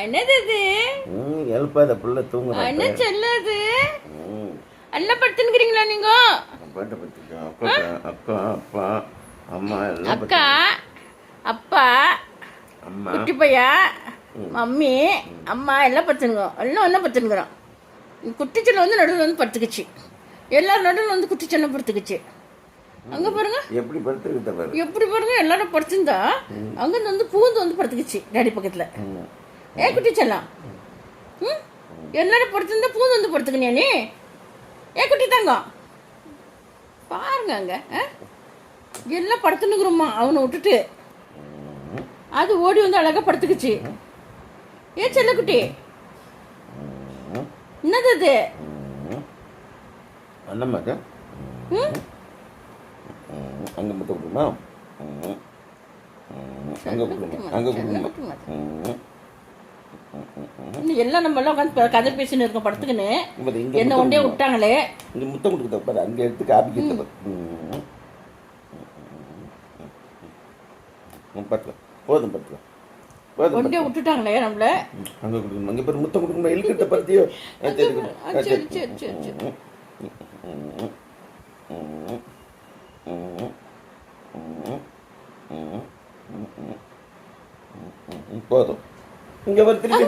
என்னது இது? எழுப்பாத புள்ள தூங்குறான். என்ன செல்லது? எல்லாம் படுத்துக்கிறீங்களா நீங்க? அக்கா அக்கா அப்பா அம்மா எல்லாம் அக்கா அப்பா அம்மா குட்டி பையா மம்மி அம்மா எல்லாம் படுத்துனுங்க. எல்லாம் ஒன்றா படுத்துனுக்குறோம். குட்டிச்செல்லம் வந்து நடுவில் வந்து படுத்துக்குச்சு. எல்லாரும் நடுவில் வந்து குட்டிச்செல்லம் படுத்துக்குச்சு. அங்கே பாருங்க எப்படி படுத்துக்கிட்ட பாரு. எப்படி பாருங்க எல்லாரும் படுத்துருந்தா அங்கேருந்து வந்து பூந்து வந்து படுத்துக்குச்சு டாடி பக்கத்தில். ஏன் குட்டிச்செல்லம்? எல்லாரும் படுத்துருந்தா பூந்து வந்து படுத்துக்கினியா நீ? ஏன் குட்டி தங்கம் பாருங்க அங்க எல்லாம் படுத்துனுக்குறோம்மா அவனை விட்டுட்டு. அது ஓடி வந்து அழகா படுத்துக்குச்சு. ஏன் செல்லக்குட்டி என்னது அது? அண்ணம்மாக்கா அங்கே மட்டும் கொடுக்குமா? அங்கே கொடுக்குமா? அங்கே கொடுக்குமா? எல்லாம் நம்ம எல்லாம் உட்காந்து கதை பேசின்னு இருக்கோம் படுத்துக்கின்னு. என்ன ஒன்றே விட்டாங்களே. இங்கே முத்தம் கொடுக்குத பாரு. அங்கே எடுத்து காப்பிக்கிட்ட பத்துக்கலாம் போதும் பத்துக்கலாம் போதும். ஒன்றே விட்டுட்டாங்களே நம்மள. அங்கே கொடுக்கணும். அங்கே பேர் முத்தம் கொடுக்கணும். எழுக்கிட்ட பருத்தியோ சரி சரி சரி சரி போதும். இங்கே ஒரு திருப்பி